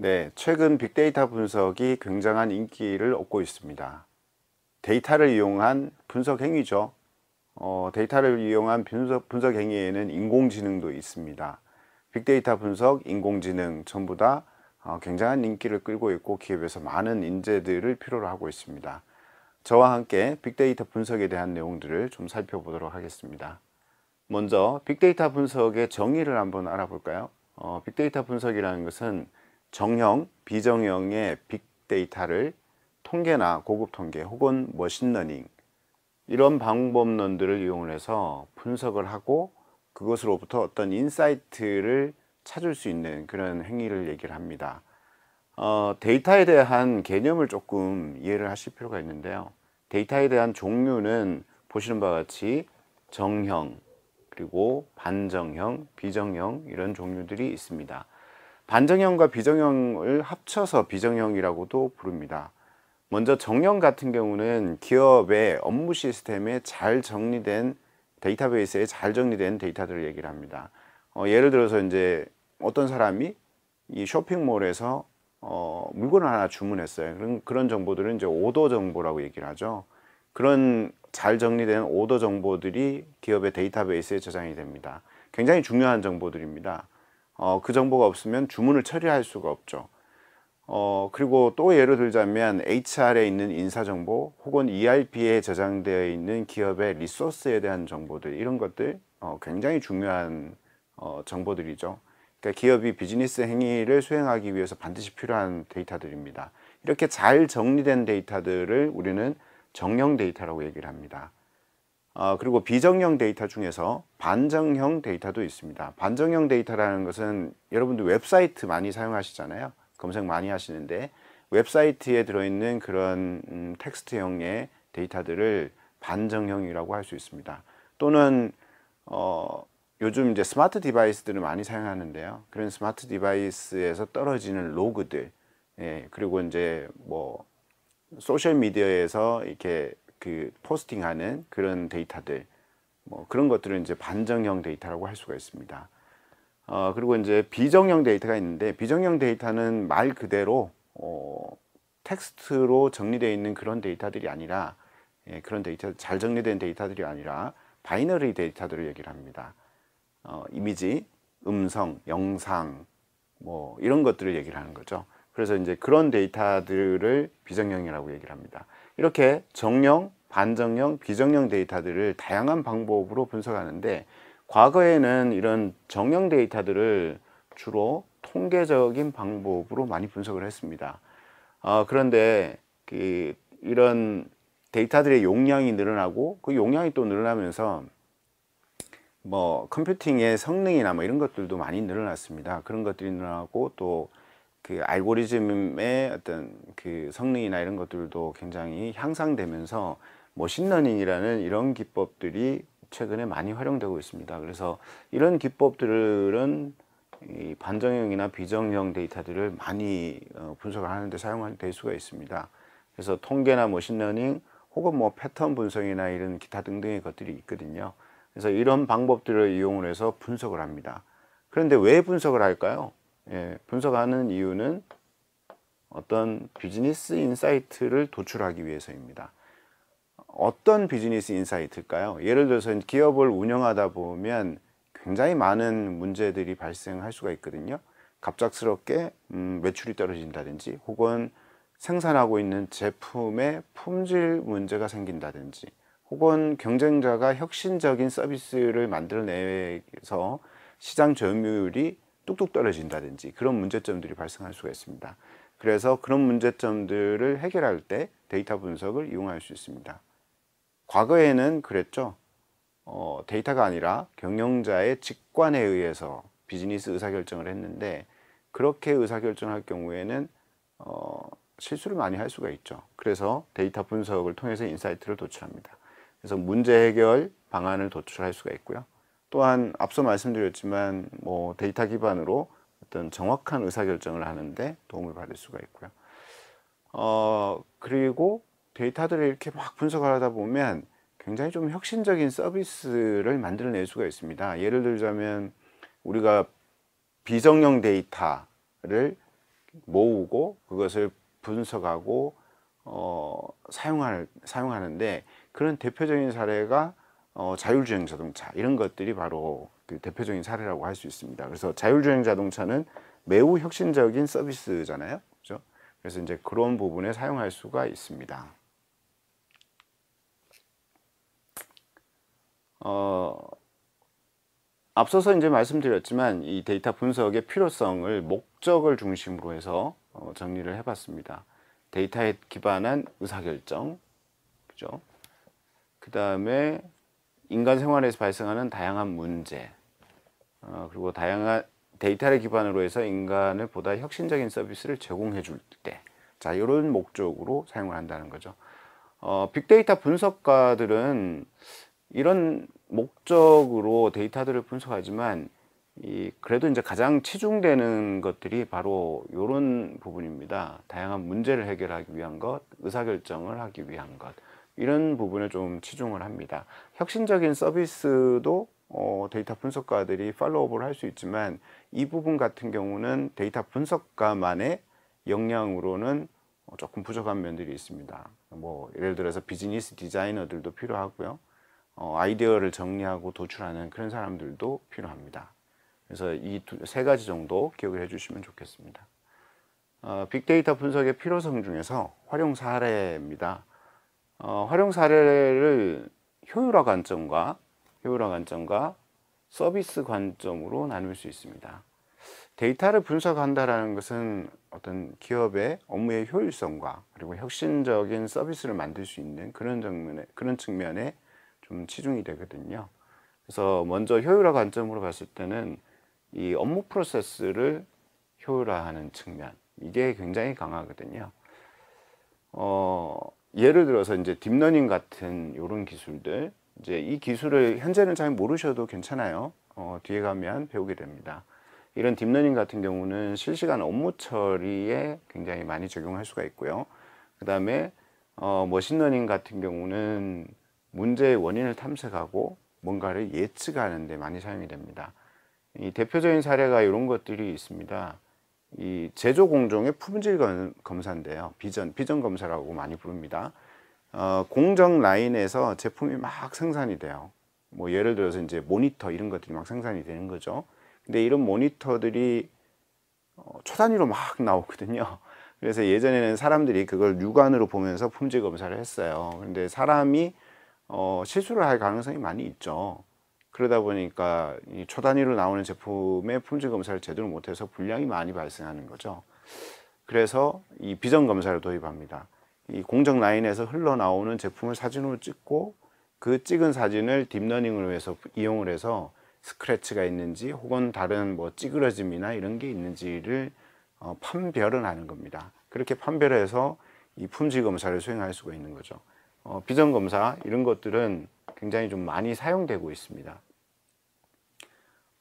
네, 최근 빅데이터 분석이 굉장한 인기를 얻고 있습니다. 데이터를 이용한 분석 행위죠. 데이터를 이용한 분석 행위에는 인공지능도 있습니다. 빅데이터 분석, 인공지능 전부 다 굉장한 인기를 끌고 있고 기업에서 많은 인재들을 필요로 하고 있습니다. 저와 함께 빅데이터 분석에 대한 내용들을 좀 살펴보도록 하겠습니다. 먼저 빅데이터 분석의 정의를 한번 알아볼까요? 빅데이터 분석이라는 것은 정형, 비정형의 빅데이터를 통계나 고급 통계 혹은 머신러닝 이런 방법론들을 이용해서 분석을 하고 그것으로부터 어떤 인사이트를 찾을 수 있는 그런 행위를 얘기를 합니다. 데이터에 대한 개념을 조금 이해를 하실 필요가 있는데요. 데이터에 대한 종류는 보시는 바와 같이 정형, 그리고 반정형, 비정형 이런 종류들이 있습니다. 반정형과 비정형을 합쳐서 비정형이라고도 부릅니다. 먼저 정형 같은 경우는 기업의 업무 시스템에 잘 정리된 데이터베이스에 잘 정리된 데이터들을 얘기를 합니다. 예를 들어서 이제 어떤 사람이 이 쇼핑몰에서 물건을 하나 주문했어요. 그런 정보들은 이제 오더 정보라고 얘기를 하죠. 그런 잘 정리된 오더 정보들이 기업의 데이터베이스에 저장이 됩니다. 굉장히 중요한 정보들입니다. 그 정보가 없으면 주문을 처리할 수가 없죠. 그리고 또 예를 들자면 HR에 있는 인사정보 혹은 ERP에 저장되어 있는 기업의 리소스에 대한 정보들, 이런 것들 굉장히 중요한 정보들이죠. 그러니까 기업이 비즈니스 행위를 수행하기 위해서 반드시 필요한 데이터들입니다. 이렇게 잘 정리된 데이터들을 우리는 정형 데이터라고 얘기를 합니다. 그리고 비정형 데이터 중에서 반정형 데이터도 있습니다. 반정형 데이터라는 것은 여러분들 웹사이트 많이 사용하시잖아요. 검색 많이 하시는데 웹사이트에 들어있는 그런 텍스트형의 데이터들을 반정형이라고 할 수 있습니다. 또는 요즘 이제 스마트 디바이스들을 많이 사용하는데요. 그런 스마트 디바이스에서 떨어지는 로그들, 예, 그리고 이제 뭐 소셜 미디어에서 이렇게 그 포스팅하는 그런 데이터들, 뭐 그런 것들은 이제 반정형 데이터라고 할 수가 있습니다. 그리고 이제 비정형 데이터가 있는데, 비정형 데이터는 말 그대로 텍스트로 정리되어 있는 그런 데이터들이 아니라, 예, 그런 데이터, 잘 정리된 데이터들이 아니라 바이너리 데이터들을 얘기를 합니다. 이미지, 음성, 영상, 뭐 이런 것들을 얘기를 하는 거죠. 그래서 이제 그런 데이터들을 비정형이라고 얘기를 합니다. 이렇게 정형, 반정형, 비정형 데이터들을 다양한 방법으로 분석하는데, 과거에는 이런 정형 데이터들을 주로 통계적인 방법으로 많이 분석을 했습니다. 그런데 이런 데이터들의 용량이 늘어나고 그 용량이 또 늘어나면서 뭐 컴퓨팅의 성능이나 뭐 이런 것들도 많이 늘어났습니다. 그런 것들이 늘어나고 또 그 알고리즘의 어떤 그 성능이나 이런 것들도 굉장히 향상되면서 머신러닝이라는 이런 기법들이 최근에 많이 활용되고 있습니다. 그래서 이런 기법들은 이 반정형이나 비정형 데이터들을 많이 분석을 하는데 사용될 수가 있습니다. 그래서 통계나 머신러닝 혹은 뭐 패턴 분석이나 이런 기타 등등의 것들이 있거든요. 그래서 이런 방법들을 이용을 해서 분석을 합니다. 그런데 왜 분석을 할까요? 예, 분석하는 이유는 어떤 비즈니스 인사이트를 도출하기 위해서입니다. 어떤 비즈니스 인사이트일까요? 예를 들어서 기업을 운영하다 보면 굉장히 많은 문제들이 발생할 수가 있거든요. 갑작스럽게 매출이 떨어진다든지, 혹은 생산하고 있는 제품의 품질 문제가 생긴다든지, 혹은 경쟁자가 혁신적인 서비스를 만들어내서 시장 점유율이 뚝뚝 떨어진다든지, 그런 문제점들이 발생할 수가 있습니다. 그래서 그런 문제점들을 해결할 때 데이터 분석을 이용할 수 있습니다. 과거에는 그랬죠. 데이터가 아니라 경영자의 직관에 의해서 비즈니스 의사결정을 했는데, 그렇게 의사결정할 경우에는 실수를 많이 할 수가 있죠. 그래서 데이터 분석을 통해서 인사이트를 도출합니다. 그래서 문제 해결 방안을 도출할 수가 있고요. 또한 앞서 말씀드렸지만 뭐 데이터 기반으로 어떤 정확한 의사결정을 하는데 도움을 받을 수가 있고요. 그리고 데이터들을 이렇게 막 분석을 하다 보면 굉장히 좀 혁신적인 서비스를 만들어낼 수가 있습니다. 예를 들자면 우리가 비정형 데이터를 모으고 그것을 분석하고 사용하는데, 그런 대표적인 사례가 자율주행 자동차, 이런 것들이 바로 그 대표적인 사례라고 할 수 있습니다. 그래서 자율주행 자동차는 매우 혁신적인 서비스잖아요, 그죠? 그래서 이제 그런 부분에 사용할 수가 있습니다. 앞서서 이제 말씀드렸지만 이 데이터 분석의 필요성을 목적을 중심으로 해서 정리를 해봤습니다. 데이터에 기반한 의사결정, 그죠? 그 다음에 인간 생활에서 발생하는 다양한 문제, 그리고 다양한 데이터를 기반으로 해서 인간을 보다 혁신적인 서비스를 제공해 줄 때, 자, 이런 목적으로 사용을 한다는 거죠. 빅데이터 분석가들은 이런 목적으로 데이터들을 분석하지만 그래도 이제 가장 치중되는 것들이 바로 이런 부분입니다. 다양한 문제를 해결하기 위한 것, 의사결정을 하기 위한 것, 이런 부분에 좀 치중을 합니다. 혁신적인 서비스도 데이터 분석가들이 팔로우업을 할 수 있지만, 이 부분 같은 경우는 데이터 분석가만의 역량으로는 조금 부족한 면들이 있습니다. 뭐 예를 들어서 비즈니스 디자이너들도 필요하고요. 아이디어를 정리하고 도출하는 그런 사람들도 필요합니다. 그래서 이 세 가지 정도 기억을 해주시면 좋겠습니다. 빅데이터 분석의 필요성 중에서 활용 사례입니다. 활용 사례를 효율화 관점과 서비스 관점으로 나눌 수 있습니다. 데이터를 분석한다는 것은 어떤 기업의 업무의 효율성과 그리고 혁신적인 서비스를 만들 수 있는 그런 측면에 좀 치중이 되거든요. 그래서 먼저 효율화 관점으로 봤을 때는 이 업무 프로세스를 효율화하는 측면, 이게 굉장히 강하거든요. 예를 들어서 이제 딥러닝 같은 이런 기술들, 이제 이 기술을 현재는 잘 모르셔도 괜찮아요. 뒤에 가면 배우게 됩니다. 이런 딥러닝 같은 경우는 실시간 업무 처리에 굉장히 많이 적용할 수가 있고요. 그 다음에 머신러닝 같은 경우는 문제의 원인을 탐색하고 뭔가를 예측하는 데 많이 사용이 됩니다. 이 대표적인 사례가 이런 것들이 있습니다. 이 제조 공정의 품질 검사인데요. 비전 검사라고 많이 부릅니다. 공정 라인에서 제품이 막 생산이 돼요. 뭐 예를 들어서 이제 모니터 이런 것들이 막 생산이 되는 거죠. 근데 이런 모니터들이 초단위로 막 나오거든요. 그래서 예전에는 사람들이 그걸 육안으로 보면서 품질 검사를 했어요. 근데 사람이 실수를 할 가능성이 많이 있죠. 그러다 보니까 이 초단위로 나오는 제품의 품질 검사를 제대로 못해서 불량이 많이 발생하는 거죠. 그래서 이 비전 검사를 도입합니다. 이 공정 라인에서 흘러나오는 제품을 사진으로 찍고 그 찍은 사진을 딥러닝을 위해서 이용을 해서 스크래치가 있는지 혹은 다른 뭐 찌그러짐이나 이런 게 있는지를 판별을 하는 겁니다. 그렇게 판별해서 이 품질 검사를 수행할 수가 있는 거죠. 비전 검사 이런 것들은 굉장히 좀 많이 사용되고 있습니다.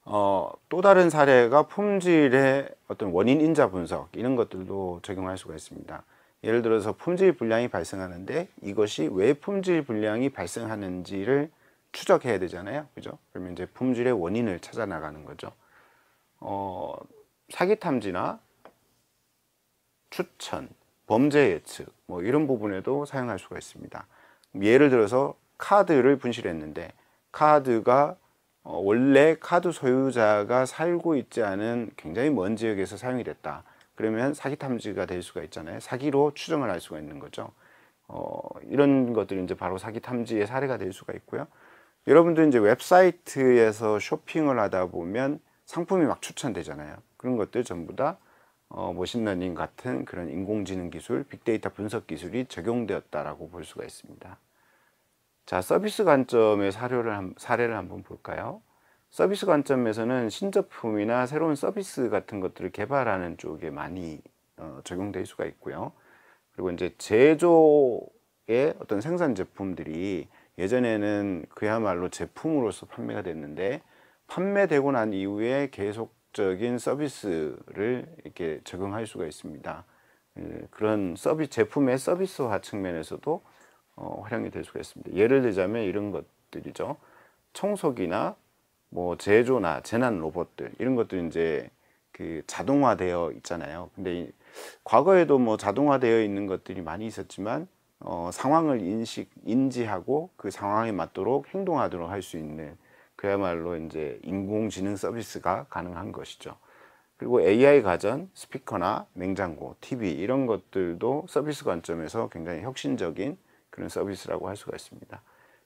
또 다른 사례가 품질의 어떤 원인 인자 분석, 이런 것들도 적용할 수가 있습니다. 예를 들어서 품질 불량이 발생하는데 이것이 왜 품질 불량이 발생하는지를 추적해야 되잖아요, 그죠? 그러면 이제 품질의 원인을 찾아 나가는 거죠. 사기 탐지나 추천, 범죄 예측, 뭐 이런 부분에도 사용할 수가 있습니다. 예를 들어서 카드를 분실했는데 카드가 원래 카드 소유자가 살고 있지 않은 굉장히 먼 지역에서 사용이 됐다. 그러면 사기 탐지가 될 수가 있잖아요. 사기로 추정을 할 수가 있는 거죠. 이런 것들이 이제 바로 사기 탐지의 사례가 될 수가 있고요. 여러분들 이제 웹사이트에서 쇼핑을 하다 보면 상품이 막 추천되잖아요. 그런 것들 전부 다 머신러닝 같은 그런 인공지능 기술, 빅데이터 분석 기술이 적용되었다라고 볼 수가 있습니다. 자, 서비스 관점의 사례를 한번 볼까요? 서비스 관점에서는 신제품이나 새로운 서비스 같은 것들을 개발하는 쪽에 많이 적용될 수가 있고요. 그리고 이제 제조의 어떤 생산 제품들이 예전에는 그야말로 제품으로서 판매가 됐는데 판매되고 난 이후에 계속적인 서비스를 이렇게 적용할 수가 있습니다. 그런 제품의 서비스화 측면에서도 활용이 될 수가 있습니다. 예를 들자면 이런 것들이죠. 청소기나 뭐 제조나 재난 로봇들 이런 것들이 이제 그 자동화되어 있잖아요. 근데 과거에도 뭐 자동화되어 있는 것들이 많이 있었지만 상황을 인지하고 그 상황에 맞도록 행동하도록 할 수 있는 그야말로 이제 인공지능 서비스가 가능한 것이죠. 그리고 AI 가전, 스피커나 냉장고, TV 이런 것들도 서비스 관점에서 굉장히 혁신적인 그런 서비스라고 할 수가 있습니다.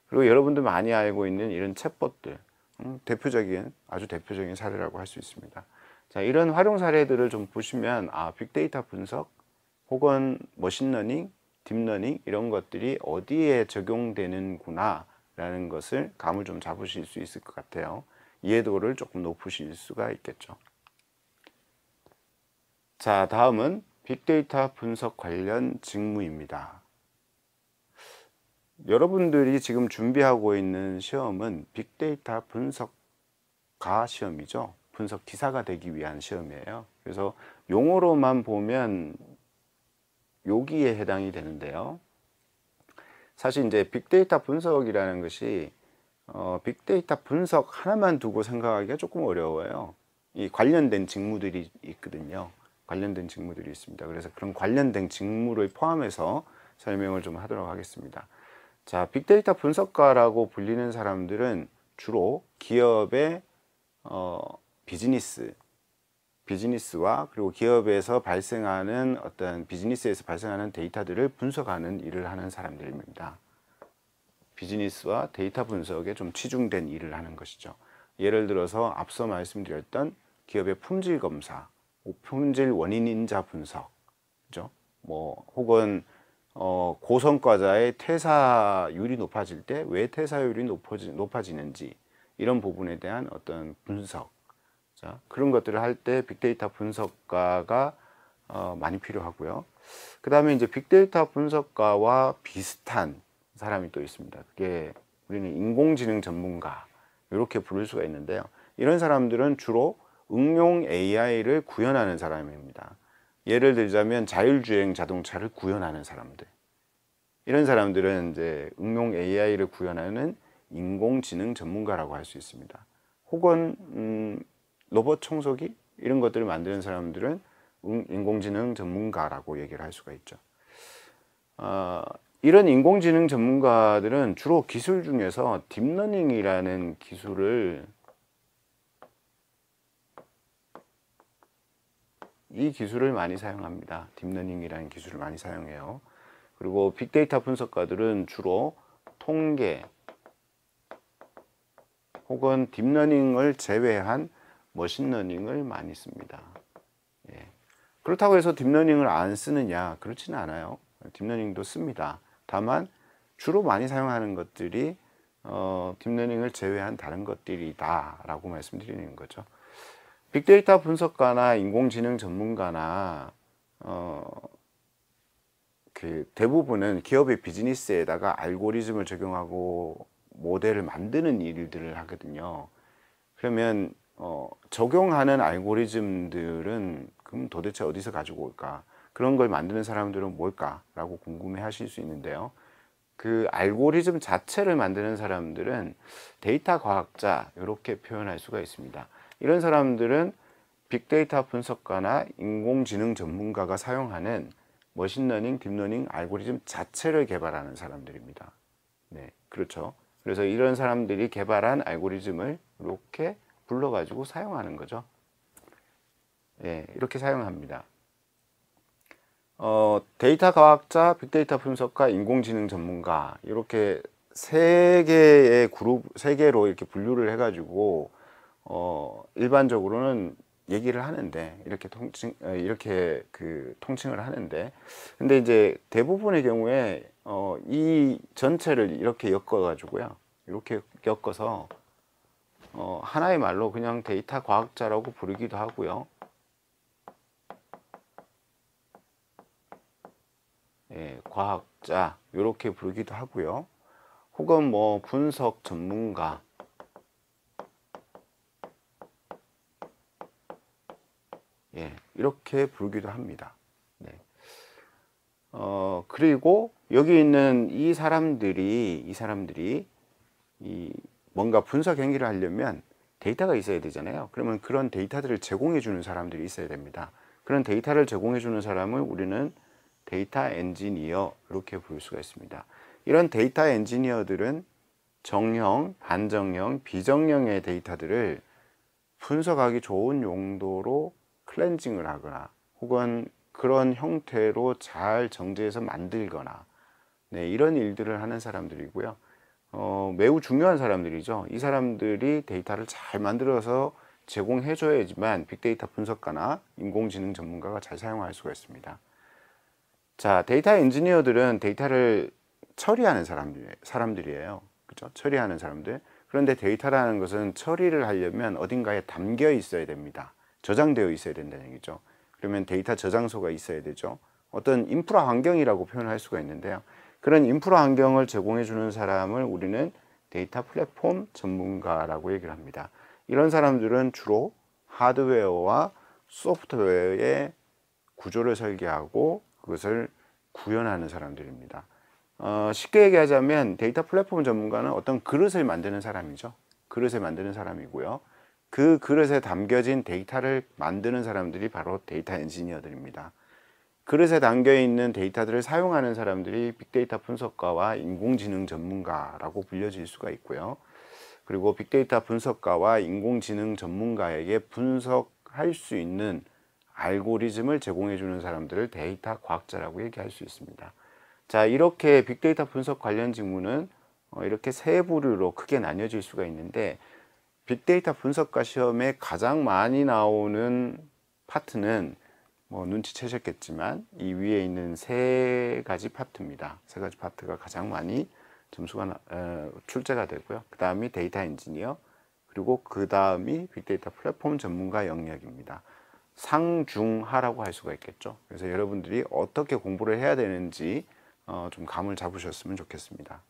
그리고 여러분들 많이 알고 있는 이런 챗봇들, 아주 대표적인 사례라고 할 수 있습니다. 자, 이런 활용 사례들을 좀 보시면 빅데이터 분석 혹은 머신러닝, 딥러닝 이런 것들이 어디에 적용되는구나 라는 것을 감을 좀 잡으실 수 있을 것 같아요. 이해도를 조금 높으실 수가 있겠죠. 자, 다음은 빅데이터 분석 관련 직무입니다. 여러분들이 지금 준비하고 있는 시험은 빅데이터 분석가 시험이죠. 분석 기사가 되기 위한 시험이에요. 그래서 용어로만 보면 여기에 해당이 되는데요. 사실 이제 빅데이터 분석이라는 것이 빅데이터 분석 하나만 두고 생각하기가 조금 어려워요. 이 관련된 직무들이 있거든요. 관련된 직무들이 있습니다. 그래서 그런 관련된 직무를 포함해서 설명을 좀 하도록 하겠습니다. 자, 빅데이터 분석가라고 불리는 사람들은 주로 기업의 비즈니스와 그리고 기업에서 발생하는 어떤 비즈니스에서 발생하는 데이터들을 분석하는 일을 하는 사람들입니다. 비즈니스와 데이터 분석에 좀 치중된 일을 하는 것이죠. 예를 들어서 앞서 말씀드렸던 기업의 품질 검사, 품질 원인 인자 분석, 그죠? 혹은 고성과자의 퇴사율이 높아질 때 왜 퇴사율이 높아지는지 이런 부분에 대한 어떤 분석, 자, 그런 것들을 할 때 빅데이터 분석가가 많이 필요하고요. 그 다음에 이제 빅데이터 분석가와 비슷한 사람이 또 있습니다. 그게 우리는 인공지능 전문가 이렇게 부를 수가 있는데요. 이런 사람들은 주로 응용 AI를 구현하는 사람입니다. 예를 들자면 자율주행 자동차를 구현하는 사람들. 이런 사람들은 이제 응용 AI를 구현하는 인공지능 전문가라고 할 수 있습니다. 혹은 로봇 청소기 이런 것들을 만드는 사람들은 인공지능 전문가라고 얘기를 할 수가 있죠. 이런 인공지능 전문가들은 주로 기술 중에서 딥러닝이라는 이 기술을 많이 사용합니다. 딥러닝이라는 기술을 많이 사용해요. 그리고 빅데이터 분석가들은 주로 통계 혹은 딥러닝을 제외한 머신러닝을 많이 씁니다. 예. 그렇다고 해서 딥러닝을 안 쓰느냐? 그렇지는 않아요. 딥러닝도 씁니다. 다만 주로 많이 사용하는 것들이 딥러닝을 제외한 다른 것들이다 라고 말씀드리는 거죠. 빅데이터 분석가나 인공지능 전문가나 그 대부분은 기업의 비즈니스에다가 알고리즘을 적용하고 모델을 만드는 일들을 하거든요. 그러면 적용하는 알고리즘들은 그럼 도대체 어디서 가지고 올까? 그런 걸 만드는 사람들은 뭘까? 라고 궁금해 하실 수 있는데요. 그 알고리즘 자체를 만드는 사람들은 데이터 과학자 이렇게 표현할 수가 있습니다. 이런 사람들은 빅데이터 분석가나 인공지능 전문가가 사용하는 머신러닝, 딥러닝 알고리즘 자체를 개발하는 사람들입니다. 네, 그렇죠. 그래서 이런 사람들이 개발한 알고리즘을 이렇게 불러가지고 사용하는 거죠. 예, 이렇게 사용합니다. 데이터 과학자, 빅데이터 분석가, 인공지능 전문가 이렇게 세 개로 이렇게 분류를 해가지고 일반적으로는 얘기를 하는데 이렇게 통칭을 하는데, 근데 이제 대부분의 경우에 이 전체를 이렇게 엮어가지고요, 이렇게 엮어서 하나의 말로 그냥 데이터 과학자라고 부르기도 하고요. 예, 과학자 이렇게 부르기도 하고요. 혹은 뭐 분석 전문가, 예, 이렇게 부르기도 합니다. 네. 그리고 여기 있는 이 사람들이 뭔가 분석 행위를 하려면 데이터가 있어야 되잖아요. 그러면 그런 데이터들을 제공해 주는 사람들이 있어야 됩니다. 그런 데이터를 제공해 주는 사람을 우리는 데이터 엔지니어 이렇게 부를 수가 있습니다. 이런 데이터 엔지니어들은 정형, 반정형, 비정형의 데이터들을 분석하기 좋은 용도로 클렌징을 하거나 혹은 그런 형태로 잘 정제해서 만들거나 네, 이런 일들을 하는 사람들이고요. 매우 중요한 사람들이죠. 이 사람들이 데이터를 잘 만들어서 제공해 줘야지만 빅데이터 분석가나 인공지능 전문가가 잘 사용할 수가 있습니다. 자, 데이터 엔지니어들은 데이터를 처리하는 사람들이에요. 그죠? 처리하는 사람들. 그런데 데이터라는 것은 처리를 하려면 어딘가에 담겨 있어야 됩니다. 저장되어 있어야 된다는 얘기죠. 그러면 데이터 저장소가 있어야 되죠. 어떤 인프라 환경이라고 표현할 수가 있는데요. 그런 인프라 환경을 제공해 주는 사람을 우리는 데이터 플랫폼 전문가라고 얘기를 합니다. 이런 사람들은 주로 하드웨어와 소프트웨어의 구조를 설계하고 그것을 구현하는 사람들입니다. 쉽게 얘기하자면 데이터 플랫폼 전문가는 어떤 그릇을 만드는 사람이죠. 그릇을 만드는 사람이고요. 그 그릇에 담겨진 데이터를 만드는 사람들이 바로 데이터 엔지니어들입니다. 그릇에 담겨 있는 데이터들을 사용하는 사람들이 빅데이터 분석가와 인공지능 전문가라고 불려질 수가 있고요. 그리고 빅데이터 분석가와 인공지능 전문가에게 분석할 수 있는 알고리즘을 제공해 주는 사람들을 데이터 과학자라고 얘기할 수 있습니다. 자, 이렇게 빅데이터 분석 관련 직무는 이렇게 세 부류로 크게 나뉘어질 수가 있는데 빅데이터 분석가 시험에 가장 많이 나오는 파트는 뭐 눈치채셨겠지만 이 위에 있는 세 가지 파트입니다. 세 가지 파트가 가장 많이 점수가 출제가 되고요. 그 다음이 데이터 엔지니어, 그리고 그 다음이 빅데이터 플랫폼 전문가 영역입니다. 상중하라고 할 수가 있겠죠. 그래서 여러분들이 어떻게 공부를 해야 되는지 좀 감을 잡으셨으면 좋겠습니다.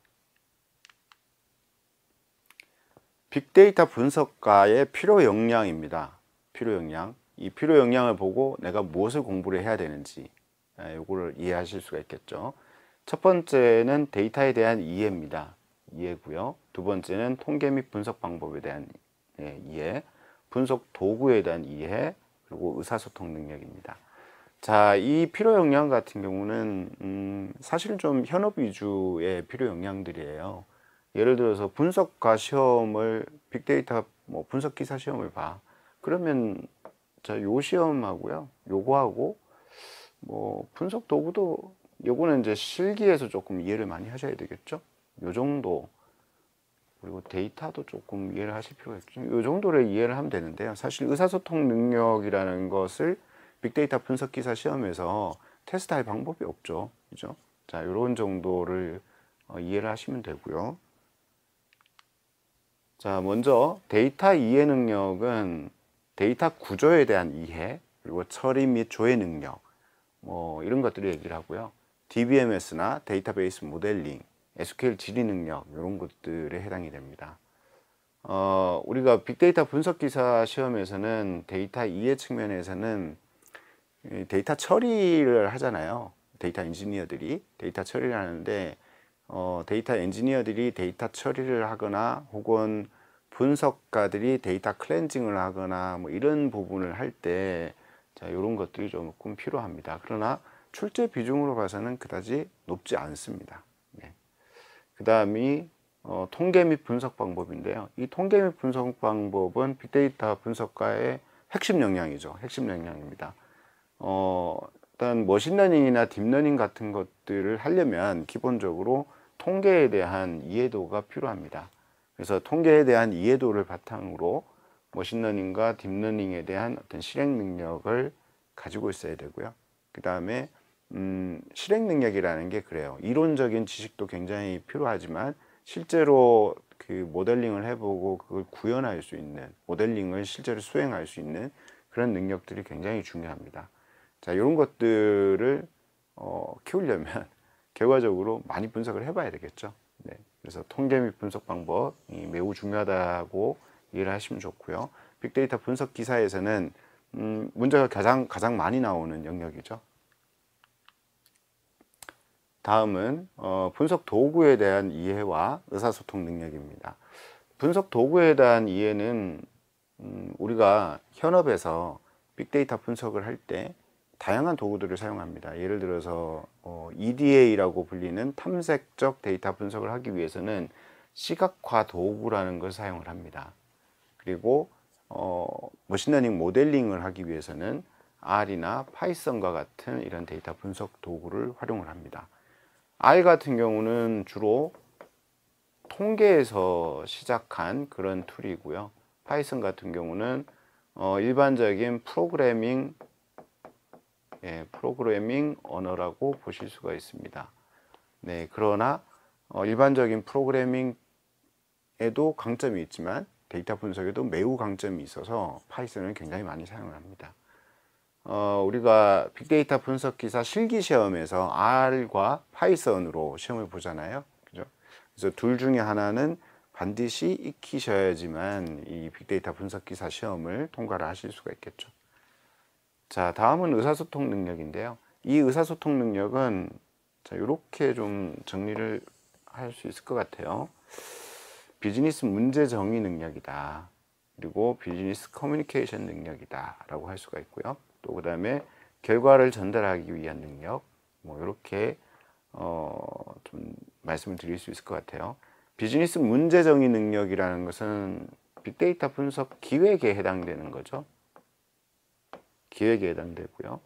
빅데이터 분석가의 필요 역량입니다. 필요 역량. 이 필요 역량을 보고 내가 무엇을 공부를 해야 되는지 요거를 이해하실 수가 있겠죠. 첫 번째는 데이터에 대한 이해입니다. 이해고요. 두 번째는 통계 및 분석 방법에 대한 이해, 분석 도구에 대한 이해, 그리고 의사소통 능력입니다. 자, 이 필요 역량 같은 경우는 사실 좀 현업 위주의 필요 역량들이에요. 예를 들어서 분석가 시험을 빅데이터 뭐 분석 기사 시험을 봐. 그러면 자, 요 시험하고요. 요거하고 뭐 분석 도구도 요거는 이제 실기에서 조금 이해를 많이 하셔야 되겠죠. 요 정도. 그리고 데이터도 조금 이해를 하실 필요가 있죠. 요 정도를 이해를 하면 되는데요. 사실 의사소통 능력이라는 것을 빅데이터 분석 기사 시험에서 테스트할 방법이 없죠. 그죠? 자, 요런 정도를 이해를 하시면 되고요. 자, 먼저 데이터 이해 능력은 데이터 구조에 대한 이해, 그리고 처리 및 조회 능력, 뭐 이런 것들을 얘기를 하고요. DBMS나 데이터베이스 모델링, SQL 질의 능력 이런 것들에 해당이 됩니다. 우리가 빅데이터 분석 기사 시험에서는 데이터 이해 측면에서는 데이터 처리를 하잖아요. 데이터 엔지니어들이 데이터 처리를 하는데 데이터 엔지니어들이 데이터 처리를 하거나 혹은 분석가들이 데이터 클렌징을 하거나 뭐 이런 부분을 할 때 자, 이런 것들이 조금 필요합니다. 그러나 출제 비중으로 봐서는 그다지 높지 않습니다. 네. 그 다음이 통계 및 분석 방법인데요. 이 통계 및 분석 방법은 빅데이터 분석가의 핵심 역량이죠. 핵심 역량입니다. 일단 머신러닝이나 딥러닝 같은 것들을 하려면 기본적으로 통계에 대한 이해도가 필요합니다. 그래서 통계에 대한 이해도를 바탕으로 머신러닝과 딥러닝에 대한 어떤 실행 능력을 가지고 있어야 되고요. 그 다음에 실행 능력이라는 게 그래요. 이론적인 지식도 굉장히 필요하지만 실제로 그 모델링을 해보고 그걸 구현할 수 있는, 모델링을 실제로 수행할 수 있는 그런 능력들이 굉장히 중요합니다. 자, 이런 것들을 키우려면 결과적으로 많이 분석을 해봐야 되겠죠. 네. 그래서 통계 및 분석 방법이 매우 중요하다고 이해를 하시면 좋고요. 빅데이터 분석 기사에서는 문제가 가장 많이 나오는 영역이죠. 다음은 분석 도구에 대한 이해와 의사소통 능력입니다. 분석 도구에 대한 이해는 우리가 현업에서 빅데이터 분석을 할 때 다양한 도구들을 사용합니다. 예를 들어서 EDA라고 불리는 탐색적 데이터 분석을 하기 위해서는 시각화 도구라는 것을 사용을 합니다. 그리고 머신러닝 모델링을 하기 위해서는 R이나 파이썬과 같은 이런 데이터 분석 도구를 활용을 합니다. R 같은 경우는 주로 통계에서 시작한 그런 툴이고요. 파이썬 같은 경우는 일반적인 프로그래밍 언어라고 보실 수가 있습니다. 네, 그러나 일반적인 프로그래밍에도 강점이 있지만 데이터 분석에도 매우 강점이 있어서 파이썬을 굉장히 많이 사용을 합니다. 우리가 빅데이터 분석 기사 실기 시험에서 R과 파이썬으로 시험을 보잖아요. 그죠? 그래서 둘 중에 하나는 반드시 익히셔야지만 이 빅데이터 분석 기사 시험을 통과를 하실 수가 있겠죠. 자, 다음은 의사소통 능력인데요. 이 의사소통 능력은 자, 이렇게 좀 정리를 할 수 있을 것 같아요. 비즈니스 문제 정의 능력이다. 그리고 비즈니스 커뮤니케이션 능력이다 라고 할 수가 있고요. 또 그 다음에 결과를 전달하기 위한 능력, 뭐 이렇게 좀 말씀을 드릴 수 있을 것 같아요. 비즈니스 문제 정의 능력이라는 것은 빅데이터 분석 기획에 해당되는 거죠. 기획에 해당되고요.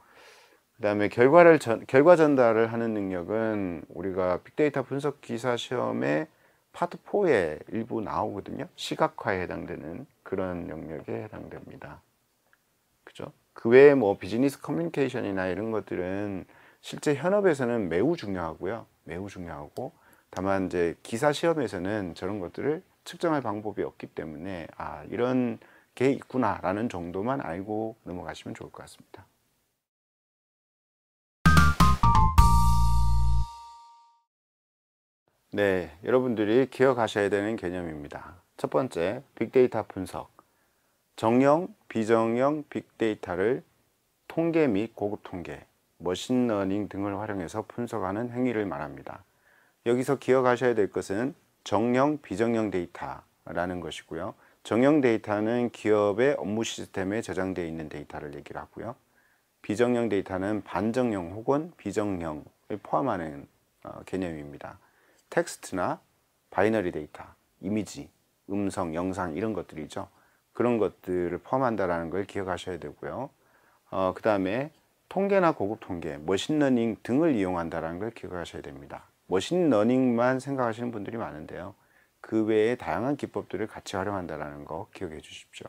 그 다음에 결과 전달을 하는 능력은 우리가 빅데이터 분석 기사 시험에 파트 4에 일부 나오거든요. 시각화에 해당되는 그런 영역에 해당됩니다. 그죠? 그 외에 뭐 비즈니스 커뮤니케이션이나 이런 것들은 실제 현업에서는 매우 중요하고요. 매우 중요하고 다만 이제 기사 시험에서는 저런 것들을 측정할 방법이 없기 때문에 이런 게 있구나라는 정도만 알고 넘어가시면 좋을 것 같습니다. 네, 여러분들이 기억하셔야 되는 개념입니다. 첫 번째, 빅데이터 분석. 정형, 비정형 빅데이터를 통계 및 고급 통계, 머신러닝 등을 활용해서 분석하는 행위를 말합니다. 여기서 기억하셔야 될 것은 정형, 비정형 데이터라는 것이고요. 정형 데이터는 기업의 업무 시스템에 저장되어 있는 데이터를 얘기를 하고요. 비정형 데이터는 반정형 혹은 비정형을 포함하는 개념입니다. 텍스트나 바이너리 데이터, 이미지, 음성, 영상 이런 것들이죠. 그런 것들을 포함한다는 걸 기억하셔야 되고요. 그 다음에 통계나 고급 통계, 머신러닝 등을 이용한다는 걸 기억하셔야 됩니다. 머신러닝만 생각하시는 분들이 많은데요. 그 외에 다양한 기법들을 같이 활용한다는 거 기억해 주십시오.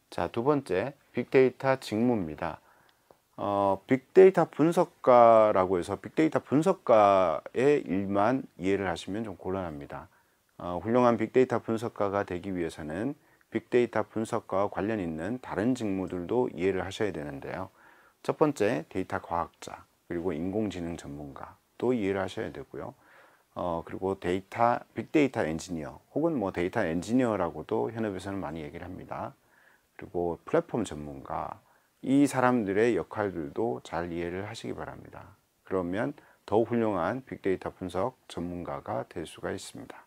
자, 두 번째, 빅데이터 직무입니다. 빅데이터 분석가라고 해서 빅데이터 분석가의 일만 이해를 하시면 좀 곤란합니다. 훌륭한 빅데이터 분석가가 되기 위해서는 빅데이터 분석과와 관련 있는 다른 직무들도 이해를 하셔야 되는데요. 첫 번째, 데이터 과학자, 그리고 인공지능 전문가도 이해를 하셔야 되고요. 그리고 빅데이터 엔지니어, 혹은 뭐 데이터 엔지니어라고도 현업에서는 많이 얘기를 합니다. 그리고 플랫폼 전문가, 이 사람들의 역할들도 잘 이해를 하시기 바랍니다. 그러면 더욱 훌륭한 빅데이터 분석 전문가가 될 수가 있습니다.